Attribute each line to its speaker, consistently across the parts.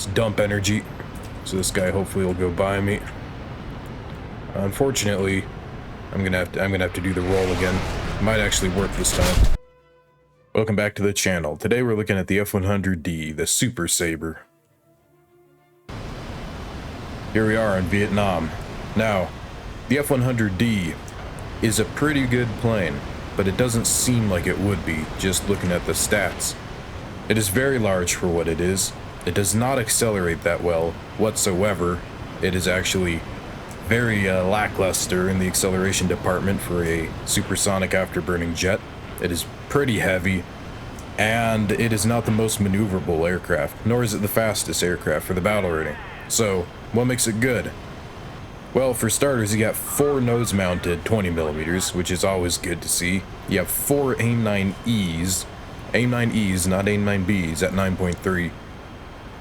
Speaker 1: Let's dump energy. So this guy hopefully will go by me. Unfortunately, I'm gonna have to do the roll again. Might actually work this time. Welcome back to the channel. Today we're looking at the F-100D, the Super Sabre. Here we are in Vietnam. Now, the F-100D is a pretty good plane, but it doesn't seem like it would be, just looking at the stats. It is very large for what it is. It does not accelerate that well whatsoever. It is actually very lackluster in the acceleration department for a supersonic afterburning jet. It is pretty heavy, and it is not the most maneuverable aircraft, nor is it the fastest aircraft for the battle rating. So, what makes it good? Well, for starters, you got 4 nose-mounted 20mm, which is always good to see. You have 4 AIM-9Es, AIM-9Es, not AIM-9Bs, at 9.3.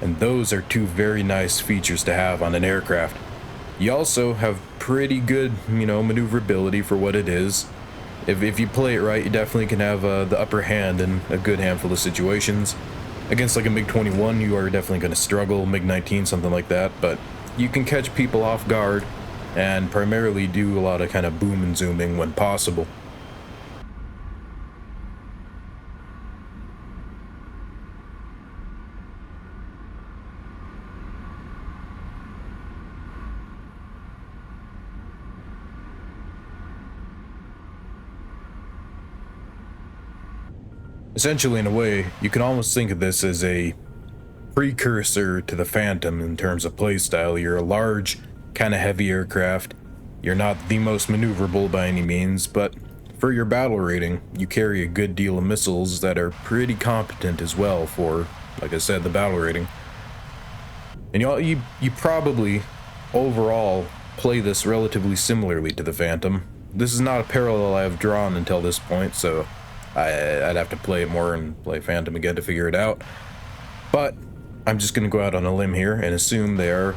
Speaker 1: And those are 2 very nice features to have on an aircraft. You also have pretty good, maneuverability for what it is. If you play it right, you definitely can have the upper hand in a good handful of situations. Against like a MiG-21, you are definitely going to struggle, MiG-19, something like that, but you can catch people off guard and primarily do a lot of kind of boom and zooming when possible. Essentially, in a way, you can almost think of this as a precursor to the Phantom in terms of playstyle. You're a large, kind of heavy aircraft. You're not the most maneuverable by any means, but for your battle rating, you carry a good deal of missiles that are pretty competent as well for, like I said, the battle rating. And you probably, overall, play this relatively similarly to the Phantom. This is not a parallel I have drawn until this point, so I'd have to play it more and play Phantom again to figure it out. But I'm just going to go out on a limb here and assume they are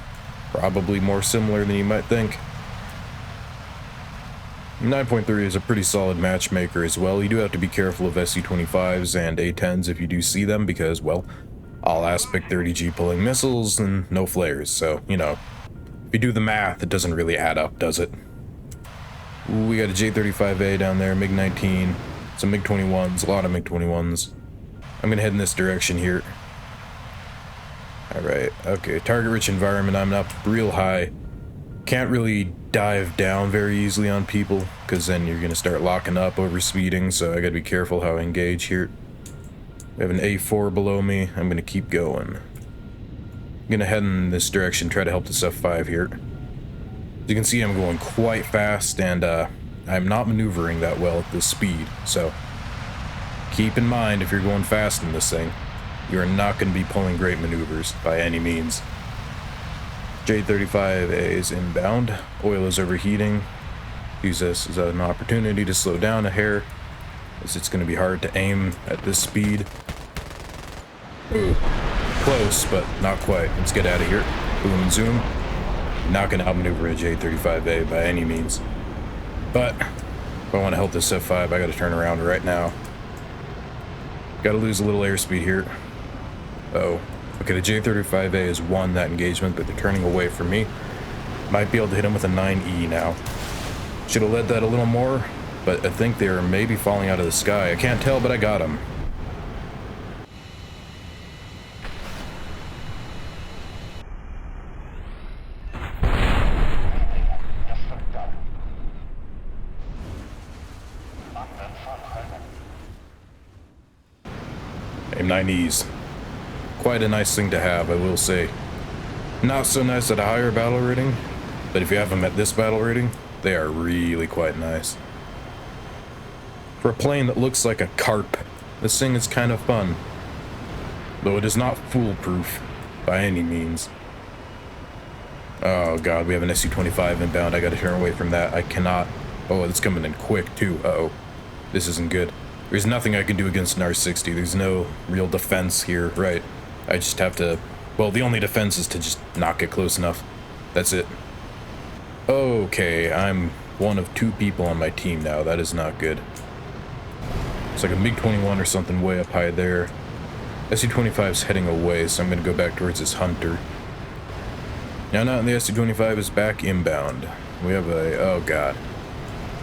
Speaker 1: probably more similar than you might think. 9.3 is a pretty solid matchmaker as well. You do have to be careful of SC-25s and A-10s if you do see them because, well, all aspect 30G pulling missiles and no flares. So, if you do the math, it doesn't really add up, does it? Ooh, we got a J-35A down there, MiG-19. Some MiG-21s, a lot of MiG-21s. I'm gonna head in this direction here. Alright, okay, target-rich environment, I'm up real high. Can't really dive down very easily on people, because then you're gonna start locking up over speeding, so I gotta be careful how I engage here. We have an A4 below me, I'm gonna keep going. I'm gonna head in this direction, try to help this F5 here. As you can see, I'm going quite fast, and I'm not maneuvering that well at this speed, so keep in mind if you're going fast in this thing, you are not going to be pulling great maneuvers by any means. J-35A is inbound, oil is overheating. Use this as an opportunity to slow down a hair, as it's going to be hard to aim at this speed. Ooh, close, but not quite. Let's get out of here. Boom and zoom. Not going to outmaneuver a J-35A by any means. But if I want to help this F5, I got to turn around right now. Got to lose a little airspeed here. Oh, okay, the J-35A has won that engagement, but they're turning away from me. Might be able to hit him with a 9E now. Should have led that a little more, but I think they're maybe falling out of the sky. I can't tell, but I got him. AIM-9Es. Quite a nice thing to have, I will say. Not so nice at a higher battle rating, but if you have them at this battle rating, they are really quite nice. For a plane that looks like a carp, this thing is kind of fun. Though it is not foolproof by any means. Oh god, we have an SC-25 inbound. I gotta turn away from that. I cannot. Oh, it's coming in quick too. Uh-oh. This isn't good. There's nothing I can do against an R-60. There's no real defense here, right? I just have to... Well, the only defense is to just not get close enough. That's it. Okay, I'm one of 2 people on my team now. That is not good. It's like a MiG-21 or something way up high there. SU-25 is heading away, so I'm going to go back towards this Hunter. Now, not the SU-25 is back inbound. We have a... oh, God.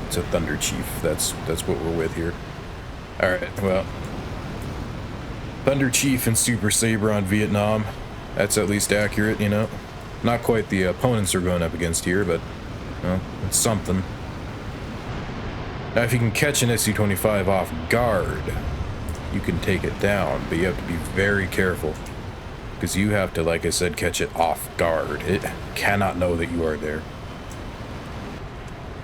Speaker 1: It's a Thunder Chief. That's what we're with here. Alright, well... Thunder Chief and Super Sabre on Vietnam. That's at least accurate, you know? Not quite the opponents we're going up against here, but... well, it's something. Now, if you can catch an SU-25 off guard, you can take it down, but you have to be very careful. Because you have to, like I said, catch it off guard. It cannot know that you are there.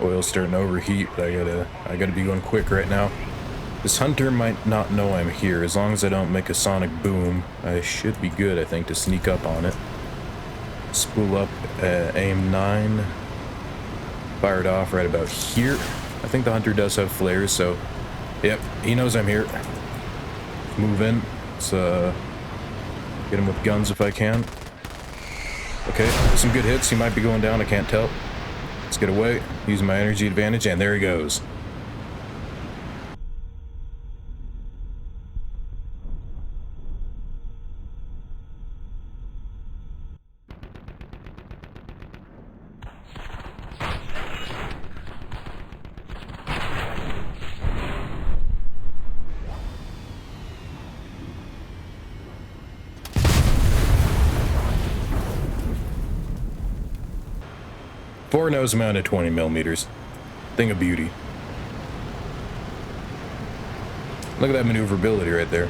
Speaker 1: Oil's starting to overheat, but I gotta be going quick right now. This Hunter might not know I'm here. As long as I don't make a sonic boom, I should be good, I think, to sneak up on it. Spool up, aim 9. Fired off right about here. I think the Hunter does have flares, so... yep, he knows I'm here. Move in. Let's, get him with guns if I can. Okay, some good hits. He might be going down, I can't tell. Let's get away. Using my energy advantage, and there he goes. Four nose mounted 20 millimeters. Thing of beauty. Look at that maneuverability right there.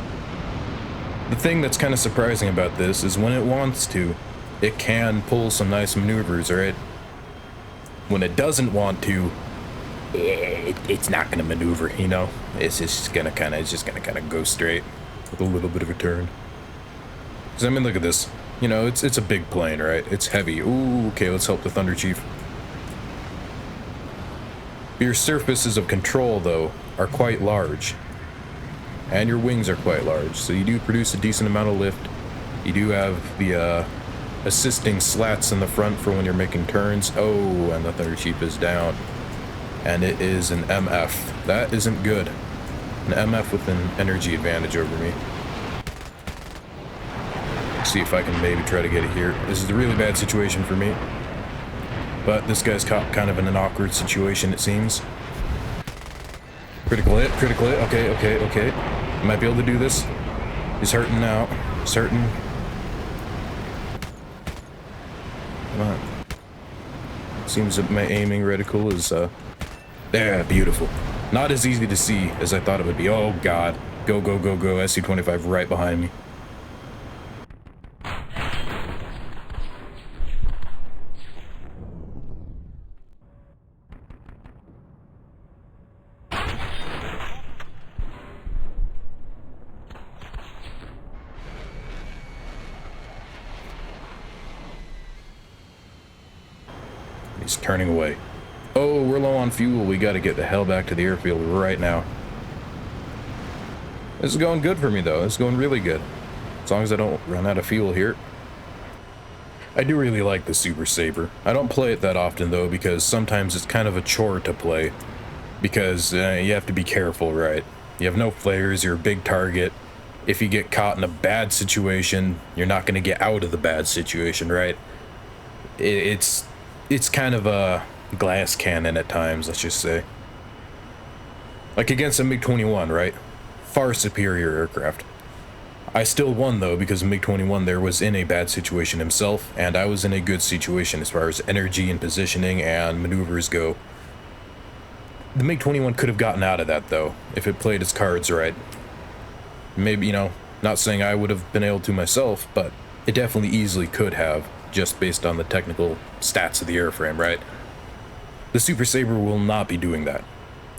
Speaker 1: The thing that's kind of surprising about this is when it wants to, it can pull some nice maneuvers, right? When it doesn't want to, it's not gonna maneuver, you know? It's just gonna kind of go straight with a little bit of a turn. Cause I mean, look at this. You know, it's a big plane, right? It's heavy. Ooh, okay, let's help the Thunder Chief. Your surfaces of control, though, are quite large. And your wings are quite large, so you do produce a decent amount of lift. You do have the assisting slats in the front for when you're making turns. Oh, and the Thunder Chief is down. And it is an MF. That isn't good. An MF with an energy advantage over me. See if I can maybe try to get it here. This is a really bad situation for me. But this guy's caught kind of in an awkward situation, it seems. Critical hit, okay. Might be able to do this. He's hurting now. He's hurting. Come on. Seems that my aiming reticle is, there, beautiful. Not as easy to see as I thought it would be. Oh, God. Go, SC-25 right behind me. He's turning away. Oh, we're low on fuel. We got to get the hell back to the airfield right now. This is going good for me, though. This is going really good. As long as I don't run out of fuel here. I do really like the Super Sabre. I don't play it that often, though, because sometimes it's kind of a chore to play. Because you have to be careful, right? You have no flares, you're a big target. If you get caught in a bad situation, you're not going to get out of the bad situation, right? It's kind of a glass cannon at times, let's just say. Like against a MiG-21, right? Far superior aircraft. I still won, though, because MiG-21 there was in a bad situation himself, and I was in a good situation as far as energy and positioning and maneuvers go. The MiG-21 could have gotten out of that, though, if it played its cards right. Maybe, you know, not saying I would have been able to myself, but it definitely easily could have, just based on the technical stats of the airframe, right? The Super Sabre will not be doing that.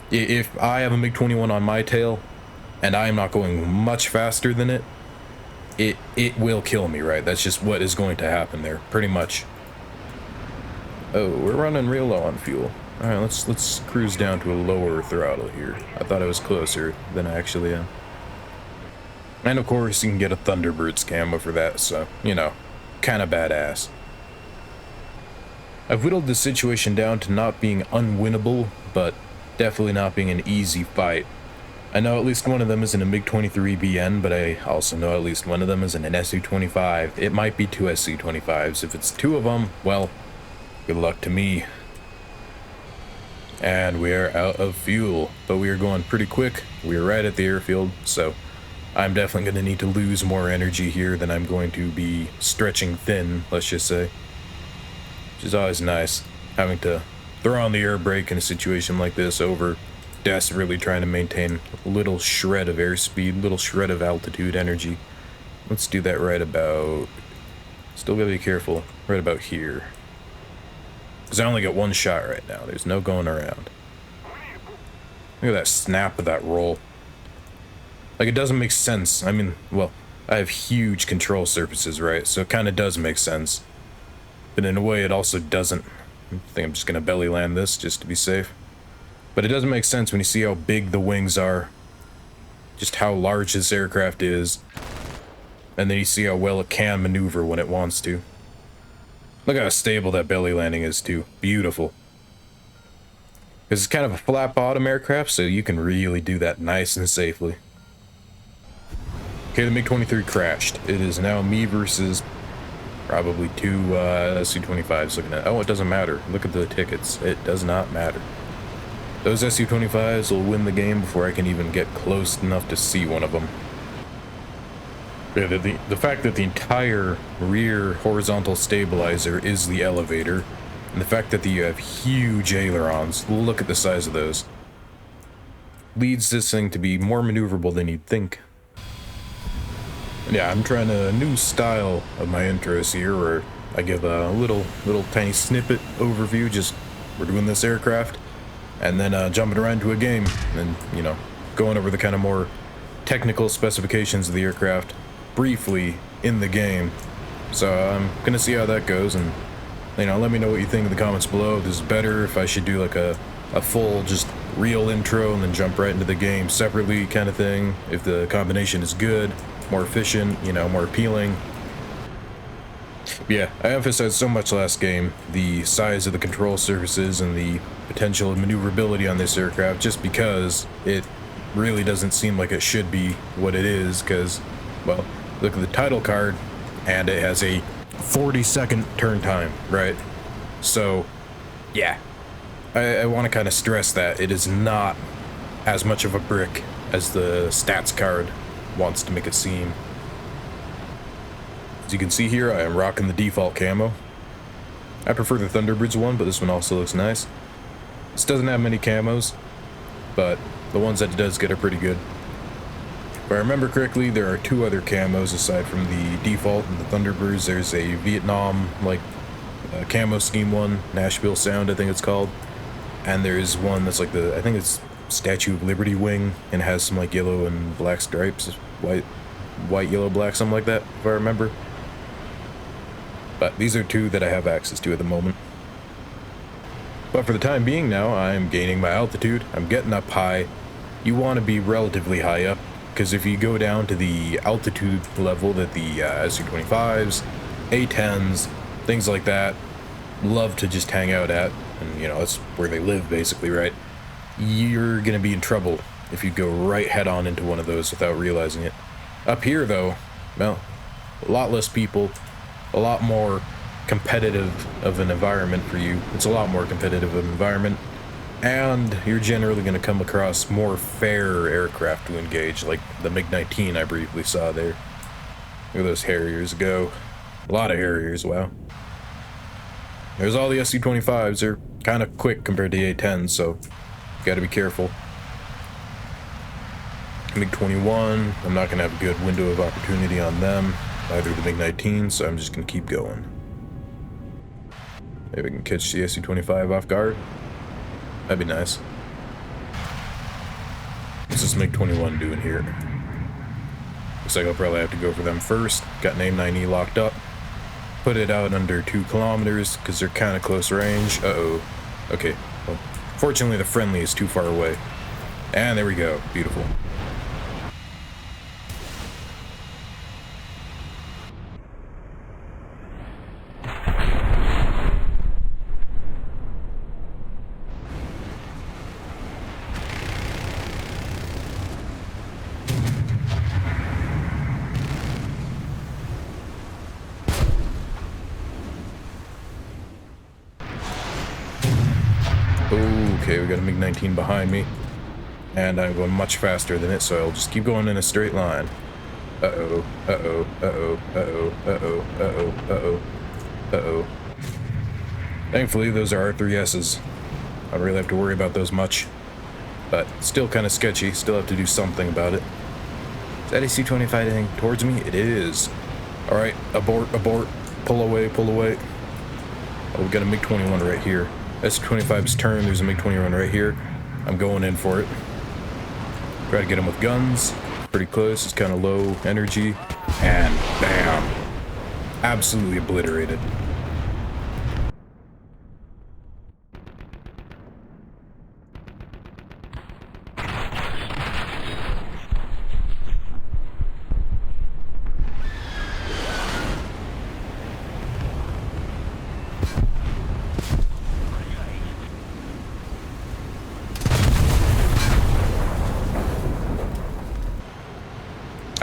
Speaker 1: If I have a MiG-21 on my tail, and I am not going much faster than it, it will kill me, right? That's just what is going to happen there, pretty much. Oh, we're running real low on fuel. Alright, let's cruise down to a lower throttle here. I thought I was closer than I actually am. And of course, you can get a Thunderbird's camo for that, so, you know, kind of badass. I've whittled the situation down to not being unwinnable, but definitely not being an easy fight. I know at least one of them is in a MiG-23BN, but I also know at least one of them is in an Su-25. It might be two Su-25s. If it's two of them, well, good luck to me. And we are out of fuel, but we are going pretty quick. We are right at the airfield, so I'm definitely going to need to lose more energy here than I'm going to be stretching thin, let's just say. Which is always nice, having to throw on the air brake in a situation like this over desperately trying to maintain a little shred of airspeed, little shred of altitude energy. Let's do that right about... Still gotta be careful, right about here. Because I only got one shot right now, there's no going around. Look at that snap of that roll. Like, it doesn't make sense. I mean, well, I have huge control surfaces, right? So it kind of does make sense. But in a way, it also doesn't. I think I'm just gonna belly land this just to be safe. But it doesn't make sense when you see how big the wings are, just how large this aircraft is, and then you see how well it can maneuver when it wants to. Look how stable that belly landing is too. Beautiful. Because it's kind of a flat bottom aircraft, so you can really do that nice and safely. Okay, the MiG-23 crashed. It is now me versus probably two Su-25s looking at. Oh, it doesn't matter. Look at the tickets. It does not matter. Those Su-25s will win the game before I can even get close enough to see one of them. Yeah, the fact that the entire rear horizontal stabilizer is the elevator, and the fact that you have huge ailerons, look at the size of those, leads this thing to be more maneuverable than you'd think. Yeah, I'm trying a new style of my intros here, where I give a little tiny snippet overview, just we're doing this aircraft, and then jumping around to a game, and, you know, going over the kind of more technical specifications of the aircraft briefly in the game. So I'm gonna see how that goes, and, you know, let me know what you think in the comments below. If this is better, if I should do like a full just real intro and then jump right into the game separately kind of thing. If the combination is good, more efficient, you know, more appealing. Yeah, I emphasized so much last game the size of the control surfaces and the potential maneuverability on this aircraft, just because it really doesn't seem like it should be what it is, because, well, look at the title card and it has a 40-second turn time, right? So yeah, I want to kind of stress that it is not as much of a brick as the stats card wants to make it seem. As you can see here, I am rocking the default camo. I prefer the Thunderbirds one, but this one also looks nice. This doesn't have many camos, but the ones that it does get are pretty good. If I remember correctly, there are two other camos aside from the default and the Thunderbirds. There's a Vietnam, like, camo scheme one, Nashville Sound, I think it's called. And there's one that's like I think it's Statue of Liberty wing, and has some like yellow and black stripes, white, yellow, black, something like that, if I remember. But these are two that I have access to at the moment. But for the time being now, I'm gaining my altitude, I'm getting up high. You want to be relatively high up, because if you go down to the altitude level that the Su-25s, A-10s, things like that love to just hang out at, and you know, that's where they live basically, right? You're gonna be in trouble if you go right head on into one of those without realizing it. Up here though, well, a lot less people, a lot more competitive of an environment for you. It's a lot more competitive of an environment, and you're generally going to come across more fair aircraft to engage, like the MiG-19 I briefly saw there. Look at those Harriers go. A lot of Harriers, wow. There's all the Su-25s. They're kind of quick compared to the A-10s, so you got to be careful. MiG-21, I'm not going to have a good window of opportunity on them, neither the MiG-19, so I'm just going to keep going. Maybe we can catch the Su-25 off guard. That'd be nice. What's this MiG-21 doing here? Looks like I'll probably have to go for them first. Got an AIM-9E locked up. Put it out under 2 kilometers, because they're kind of close range. Uh-oh. Okay. Well, fortunately, the friendly is too far away. And there we go. Beautiful. Okay, we got a MiG-19 behind me. And I'm going much faster than it, so I'll just keep going in a straight line. Uh-oh, uh-oh, uh-oh, uh-oh, uh-oh, uh-oh, uh-oh, uh-oh. Thankfully, those are R3Ss. I don't really have to worry about those much. But still kind of sketchy, still have to do something about it. Is that a C-25 heading towards me? It is. Alright, abort, abort, pull away, pull away. Oh, we got a MiG-21 right here. S-25's turn, there's a MiG-21 right here. I'm going in for it. Try to get him with guns. Pretty close, it's kind of low energy. And bam. Absolutely obliterated.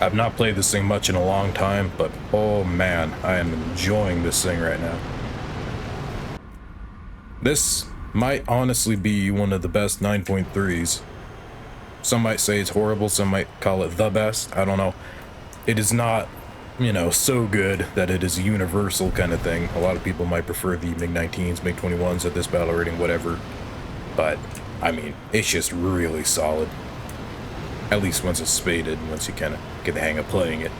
Speaker 1: I've not played this thing much in a long time, but oh man, I am enjoying this thing right now. This might honestly be one of the best 9.3s. Some might say it's horrible, some might call it the best, I don't know. It is not, you know, so good that it is a universal kind of thing. A lot of people might prefer the MiG-19s, MiG-21s at this battle rating, whatever. But, I mean, it's just really solid. At least once it's spaded, once you kind of get the hang of playing it.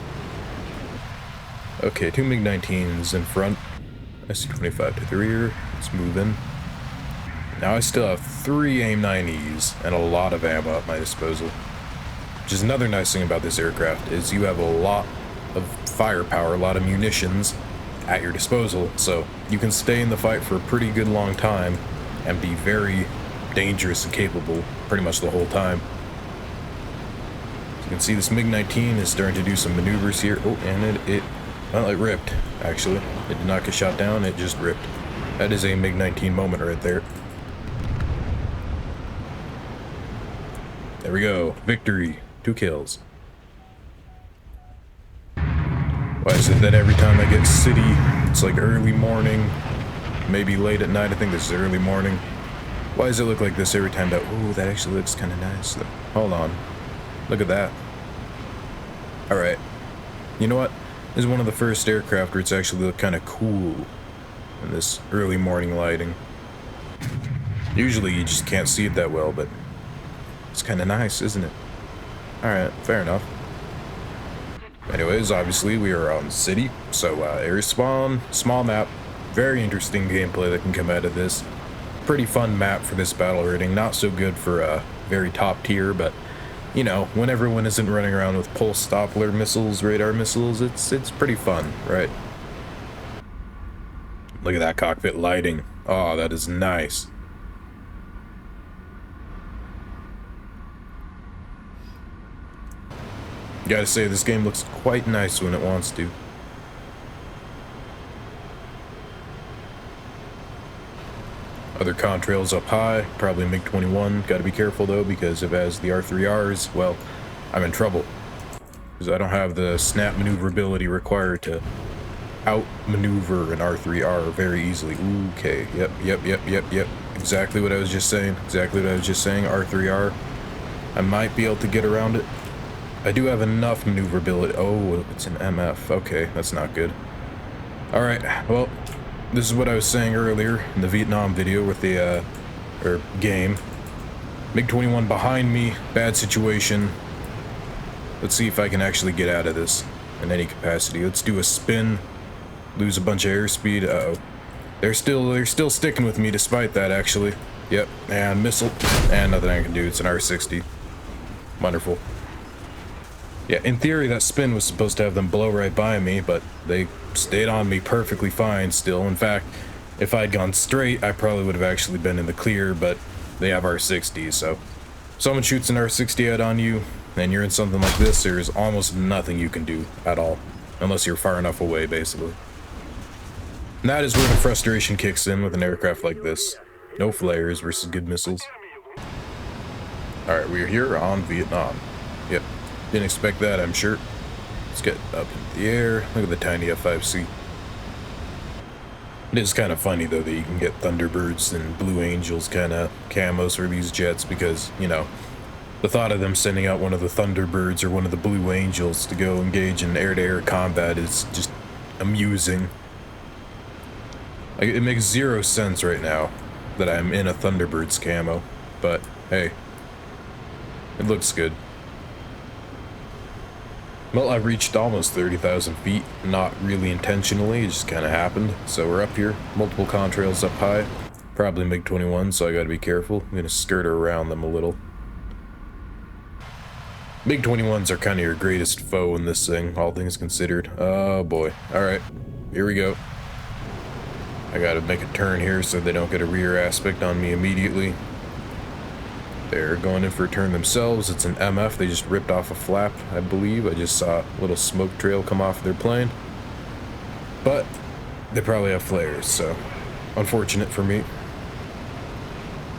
Speaker 1: Okay, 2 MiG-19s in front. SC-25 to the rear. Let's move in. Now I still have 3 AIM-9Es and a lot of ammo at my disposal. Which is another nice thing about this aircraft, is you have a lot of firepower, a lot of munitions at your disposal, so you can stay in the fight for a pretty good long time and be very dangerous and capable pretty much the whole time. You can see this MiG-19 is starting to do some maneuvers here. Oh, and it ripped, actually. It did not get shot down, it just ripped. That is a MiG-19 moment right there. There we go. Victory. 2 kills. Why is it that every time I get city, it's like early morning, maybe late at night? I think this is early morning. Why does it look like this every time? Oh, that actually looks kind of nice. Hold on. Look at that. Alright. You know what? This is one of the first aircraft where it's actually looked kind of cool in this early morning lighting. Usually you just can't see it that well, but it's kind of nice, isn't it? Alright, fair enough. Anyways, obviously we are on city, so area spawn, small map, very interesting gameplay that can come out of this. Pretty fun map for this battle rating, not so good for very top tier, but you know, when everyone isn't running around with pulse Doppler missiles, radar missiles, it's pretty fun, right? Look at that cockpit lighting. Oh, that is nice. Gotta say, this game looks quite nice when it wants to. Other contrails up high, probably MiG-21. Gotta be careful though, because if it has the R3Rs, well, I'm in trouble. Because I don't have the snap maneuverability required to outmaneuver an R3R very easily. Ooh, okay, yep. Exactly what I was just saying. R3R. I might be able to get around it. I do have enough maneuverability. Oh, it's an MF. Okay, that's not good. Alright, well, this is what I was saying earlier in the Vietnam video with the, game. MiG-21 behind me, bad situation. Let's see if I can actually get out of this in any capacity. Let's do a spin, lose a bunch of airspeed. Uh-oh. They're still sticking with me despite that, actually. Yep, and missile, and nothing I can do. It's an R-60. Wonderful. Yeah, in theory, that spin was supposed to have them blow right by me, but they stayed on me perfectly fine still. In fact, if I'd gone straight, I probably would have actually been in the clear, but they have R-60s, so if someone shoots an R-60 out on you, and you're in something like this, there's almost nothing you can do at all, unless you're far enough away, basically. And that is where the frustration kicks in with an aircraft like this. No flares versus good missiles. Alright, we're here on Vietnam. Yep. Didn't expect that, I'm sure. Let's get up into the air. Look at the tiny F-5C. It is kind of funny, though, that you can get Thunderbirds and Blue Angels kind of camos for these jets because, you know, the thought of them sending out one of the Thunderbirds or one of the Blue Angels to go engage in air-to-air combat is just amusing. Like, it makes zero sense right now that I'm in a Thunderbird's camo, but hey, it looks good. Well, I've reached almost 30,000 feet, not really intentionally, it just kind of happened. So we're up here, multiple contrails up high, probably MiG-21, so I gotta be careful. I'm gonna skirt around them a little. MiG-21s are kind of your greatest foe in this thing, all things considered. Oh boy. Alright, here we go. I gotta make a turn here so they don't get a rear aspect on me immediately. They're going in for a turn themselves. It's an MF. They just ripped off a flap, I believe. I just saw a little smoke trail come off their plane. But they probably have flares, so unfortunate for me.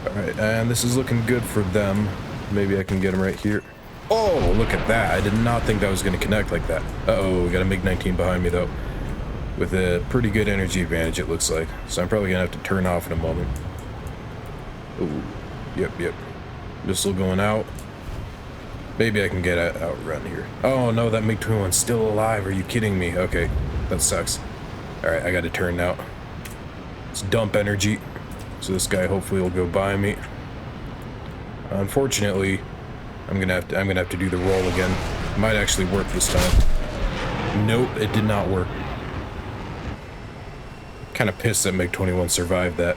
Speaker 1: Alright, and this is looking good for them. Maybe I can get them right here. Oh, look at that. I did not think that was going to connect like that. Uh-oh, we got a MiG-19 behind me, though. With a pretty good energy advantage, it looks like. So I'm probably going to have to turn off in a moment. Oh, yep. Missile going out. Maybe I can get outrun here. Oh no, that MiG-21's still alive. Are you kidding me? Okay, that sucks. Alright, I gotta turn now. Let's dump energy. So this guy hopefully will go by me. Unfortunately, I'm gonna have to do the roll again. Might actually work this time. Nope, it did not work. Kinda pissed that MiG-21 survived that.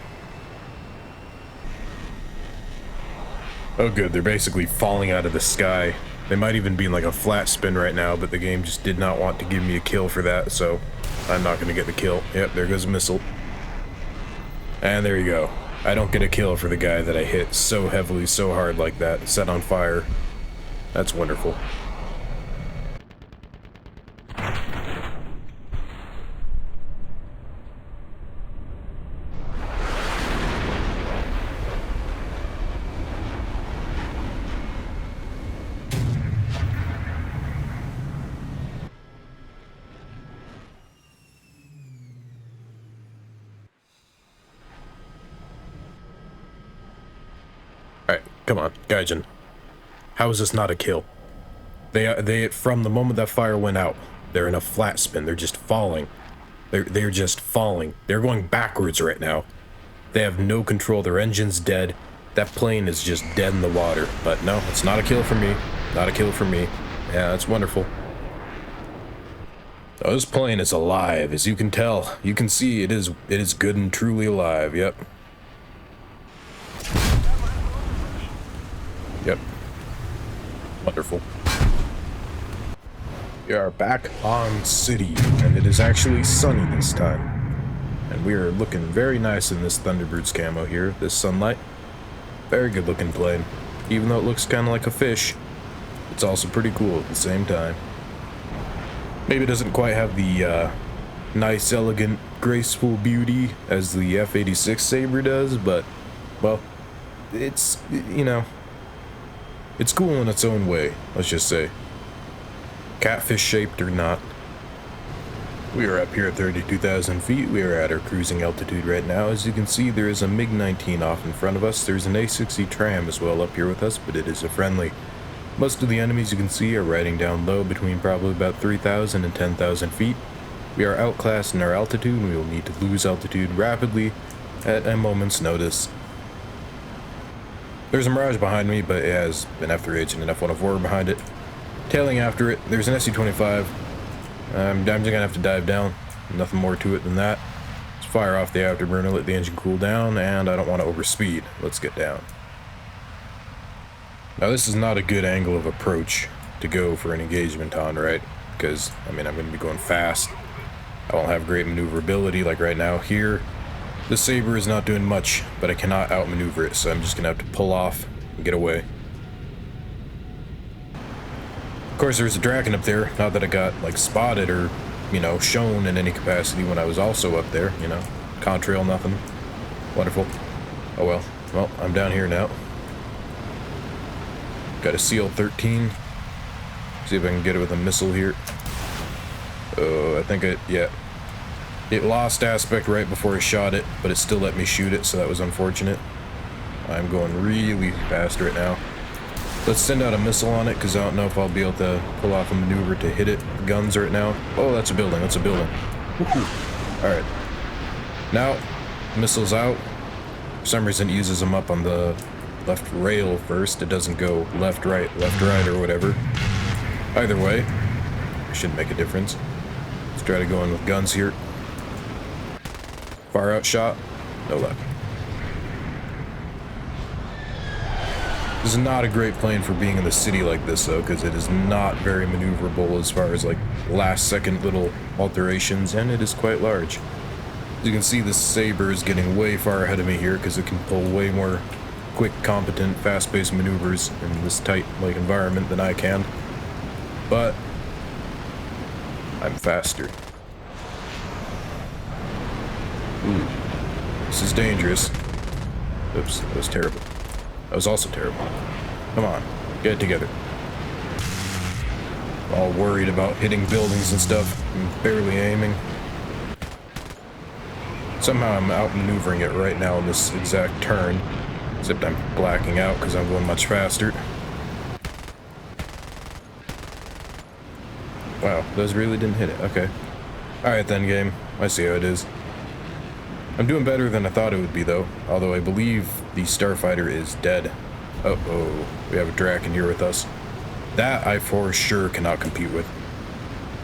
Speaker 1: Oh good, they're basically falling out of the sky. They might even be in like a flat spin right now, but the game just did not want to give me a kill for that, so I'm not gonna get the kill. Yep, there goes a missile. And there you go. I don't get a kill for the guy that I hit so heavily, so hard like that, set on fire. That's wonderful. Alright, come on, Gaijin. How is this not a kill? They from the moment that fire went out, they're in a flat spin. They're just falling. They're just falling. They're going backwards right now. They have no control. Their engine's dead. That plane is just dead in the water. But no, it's not a kill for me. Not a kill for me. Yeah, that's wonderful. Oh, this plane is alive, as you can tell. You can see it is good and truly alive. Yep. Yep. Wonderful. We are back on city, and it is actually sunny this time. And we are looking very nice in this Thunderbird's camo here, this sunlight. Very good looking plane. Even though it looks kind of like a fish, it's also pretty cool at the same time. Maybe it doesn't quite have the nice, elegant, graceful beauty as the F-86 Sabre does, but, well, it's, you know, it's cool in its own way, let's just say. Catfish shaped or not. We are up here at 32,000 feet. We are at our cruising altitude right now. As you can see, there is a MiG-19 off in front of us. There's an A-60 tram as well up here with us, but it is a friendly. Most of the enemies you can see are riding down low between probably about 3,000 and 10,000 feet. We are outclassed in our altitude, and we will need to lose altitude rapidly at a moment's notice. There's a Mirage behind me, but it has an F-3H and an F-104 behind it. Tailing after it, there's an SU-25. I'm just gonna have to dive down. Nothing more to it than that. Let's fire off the afterburner, let the engine cool down, and I don't want to overspeed. Let's get down. Now this is not a good angle of approach to go for an engagement on, right? Because, I mean, I'm gonna be going fast. I won't have great maneuverability like right now. Here, the Sabre is not doing much, but I cannot outmaneuver it, so I'm just gonna have to pull off and get away. Of course, there's a Draken up there. Not that I got, like, spotted or, you know, shown in any capacity when I was also up there, you know. Contrail, nothing. Wonderful. Oh well. Well, I'm down here now. Got a CL-13. See if I can get it with a missile here. Oh, I think yeah. It lost aspect right before I shot it, but it still let me shoot it, so that was unfortunate. I'm going really fast right now. Let's send out a missile on it, because I don't know if I'll be able to pull off a maneuver to hit it with guns right now. Oh, that's a building, that's a building. Alright. Now, missile's out. For some reason it uses them up on the left rail first. It doesn't go left, right, or whatever. Either way, it shouldn't make a difference. Let's try to go in with guns here. Far out shot. No luck. This is not a great plane for being in the city like this, though, because it is not very maneuverable as far as, like, last-second little alterations, and it is quite large. As you can see, the Sabre is getting way far ahead of me here, because it can pull way more quick, competent, fast-paced maneuvers in this tight, like, environment than I can. But I'm faster. Ooh. This is dangerous. Oops, that was terrible. That was also terrible. Come on, get it together. All worried about hitting buildings and stuff. I'm barely aiming. Somehow I'm outmaneuvering it right now in this exact turn. Except I'm blacking out because I'm going much faster. Wow, those really didn't hit it. Okay. Alright then, game. I see how it is. I'm doing better than I thought it would be, though. Although I believe the starfighter is dead. Uh-oh. We have a Draken here with us. That I for sure cannot compete with.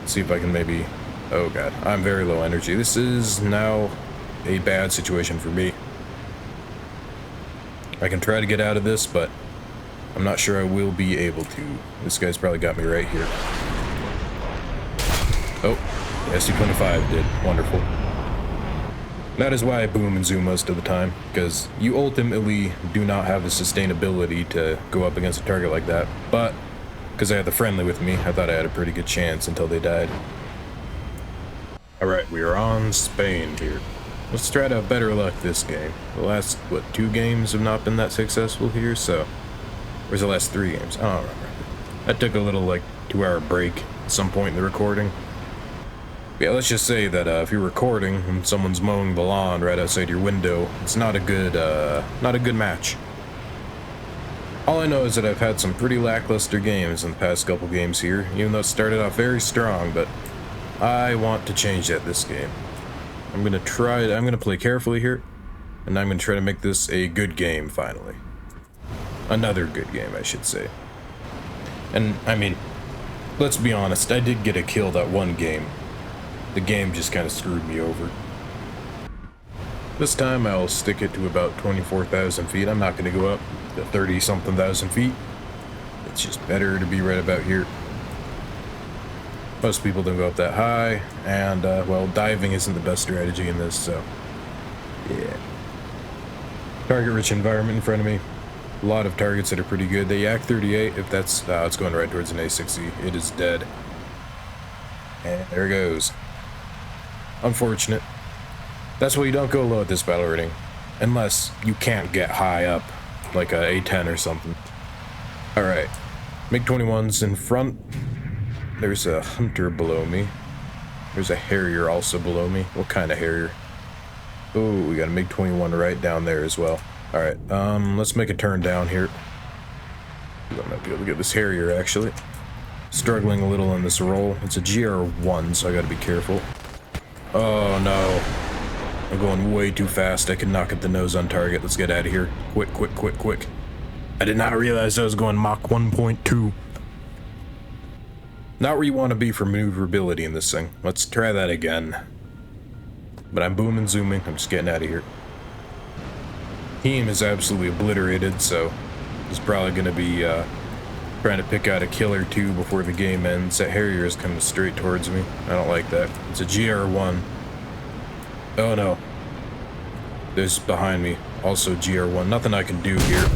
Speaker 1: Let's see if I can maybe... Oh god, I'm very low energy. This is now a bad situation for me. I can try to get out of this, but I'm not sure I will be able to. This guy's probably got me right here. Oh, the SU-25 did. Wonderful. That is why I boom and zoom most of the time, because you ultimately do not have the sustainability to go up against a target like that, but because I had the friendly with me, I thought I had a pretty good chance until they died. Alright, we are on Spain here. Let's try to have better luck this game. The last, what, 2 games have not been that successful here, so... Where's the last 3 games? I don't remember. I took a little, like, 2-hour break at some point in the recording. Yeah, let's just say that if you're recording and someone's mowing the lawn right outside your window, it's not a good match. All I know is that I've had some pretty lackluster games in the past couple games here, even though it started off very strong, but I want to change that this game. I'm gonna play carefully here, and I'm gonna try to make this a good game, finally. Another good game, I should say. And, I mean, let's be honest, I did get a kill that one game. The game just kind of screwed me over. This time I'll stick it to about 24,000 feet. I'm not going to go up to 30-something thousand feet. It's just better to be right about here. Most people don't go up that high, and, well, diving isn't the best strategy in this, so... yeah. Target-rich environment in front of me. A lot of targets that are pretty good. The Yak-38, if that's... it's going right towards an A-60. It is dead. And there it goes. Unfortunate. That's why you don't go low at this battle rating. Unless you can't get high up, like a A-10 or something. Alright. MiG-21's in front. There's a Hunter below me. There's a Harrier also below me. What kind of Harrier? Oh, we got a MiG-21 right down there as well. Alright, let's make a turn down here. I might be able to get this Harrier, actually. Struggling a little in this roll. It's a GR1, so I gotta be careful. Oh no. I'm going way too fast. I could knock at the nose on target. Let's get out of here. Quick, quick, quick, quick. I did not realize I was going Mach 1.2. Not where you want to be for maneuverability in this thing. Let's try that again. But I'm booming, zooming. I'm just getting out of here. Team is absolutely obliterated, so it's probably going to be trying to pick out a kill or 2 before the game ends. That Harrier is coming straight towards me. I don't like that. It's a GR1. Oh no. There's behind me. Also GR1. Nothing I can do here,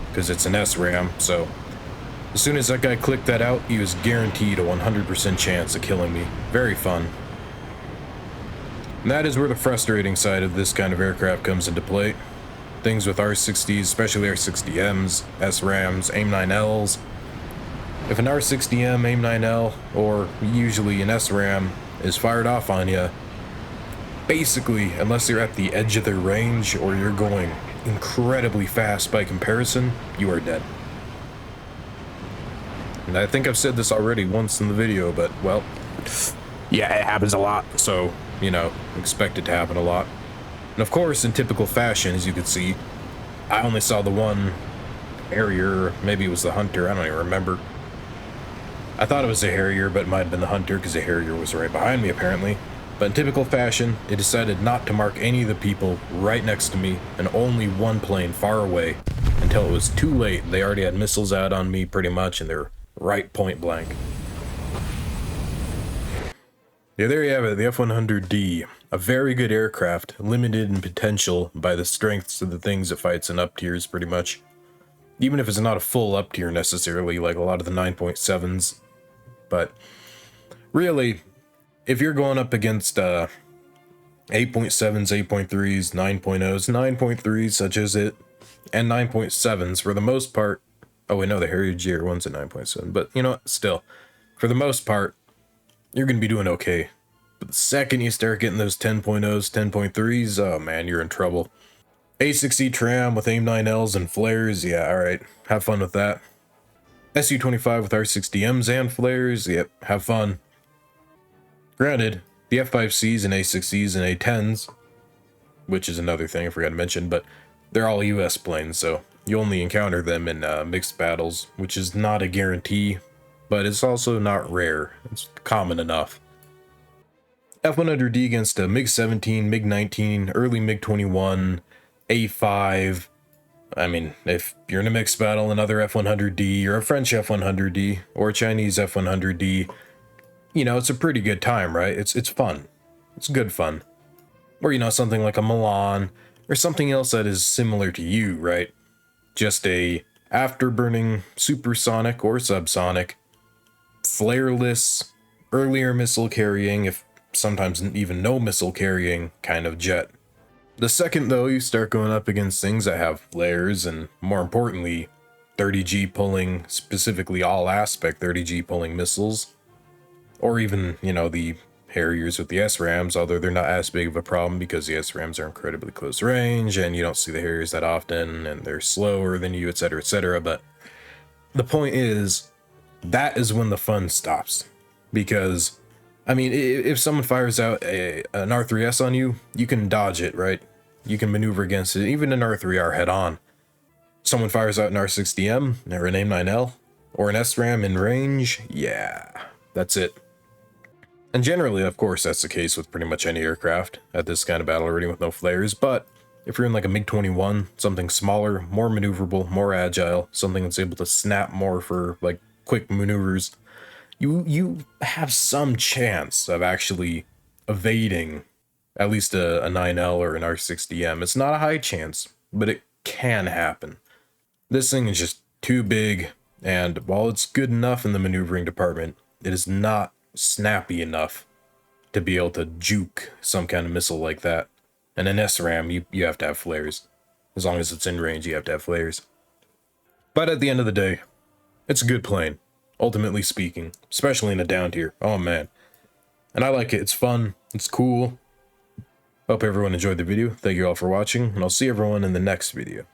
Speaker 1: because it's an SRAM, so... As soon as that guy clicked that out, he was guaranteed a 100% chance of killing me. Very fun. And that is where the frustrating side of this kind of aircraft comes into play. Things with R60s, especially R60Ms, SRAMs, AIM-9Ls. If an R60M, AIM-9L, or usually an SRAM is fired off on you, basically, unless you're at the edge of their range or you're going incredibly fast by comparison, you are dead. And I think I've said this already once in the video, but, well, yeah, it happens a lot, so, you know, expect it to happen a lot. And of course, in typical fashion, as you can see, I only saw the one Harrier, maybe it was the Hunter, I don't even remember. I thought it was a Harrier, but it might have been the Hunter, because the Harrier was right behind me, apparently. But in typical fashion, it decided not to mark any of the people right next to me, and only one plane far away, until it was too late. They already had missiles out on me, pretty much, and they're right point blank. Yeah, there you have it, the F-100D. A very good aircraft, limited in potential by the strengths of the things it fights in up tiers, pretty much. Even if it's not a full up tier necessarily, like a lot of the 9.7s. But really, if you're going up against 8.7s, 8.3s, 9.0s, 9.3s, such as it, and 9.7s, for the most part. Oh, wait, no, the Harrier GR1's at 9.7, but you know what, still, for the most part, you're going to be doing okay. But the second you start getting those 10.0s, 10.3s, oh man, you're in trouble. A6E tram with AIM-9Ls and flares, yeah, alright, have fun with that. Su-25 with R60Ms and flares, yep, have fun. Granted, the F5Cs and A6Es and A10s, which is another thing I forgot to mention, but they're all US planes, so you only encounter them in mixed battles, which is not a guarantee, but it's also not rare. It's common enough. F-100D against a MiG-17, MiG-19, early MiG-21, A5. I mean, if you're in a mixed battle, another F-100D, or a French F-100D, or a Chinese F-100D, you know, it's a pretty good time, right? It's fun. It's good fun. Or, you know, something like a Milan, or something else that is similar to you, right? Just a afterburning, supersonic, or subsonic, flareless, earlier missile carrying, if sometimes even no missile carrying kind of jet. The second, though, you start going up against things that have flares and, more importantly, 30G pulling, specifically all aspect 30G pulling missiles, or even, you know, the Harriers with the SRAMs, although they're not as big of a problem because the SRAMs are incredibly close range and you don't see the Harriers that often and they're slower than you, etc., etc. But the point is, that is when the fun stops. Because, I mean, if someone fires out an R3S on you, you can dodge it, right? You can maneuver against it, even an R3R head on. Someone fires out an R60M or an AIM-9L or an SRAM in range, yeah, that's it. And generally, of course, that's the case with pretty much any aircraft at this kind of battle rating with no flares, but if you're in like a MiG-21, something smaller, more maneuverable, more agile, something that's able to snap more for like quick maneuvers, you have some chance of actually evading at least a 9L or an R60M. It's not a high chance, but it can happen. This thing is just too big, and while it's good enough in the maneuvering department, it is not snappy enough to be able to juke some kind of missile like that. And an SRAM, you have to have flares. As long as it's in range, you have to have flares. But at the end of the day, it's a good plane, ultimately speaking, especially in a down tier. Oh man. And I like it. It's fun. It's cool. Hope everyone enjoyed the video. Thank you all for watching, and I'll see everyone in the next video.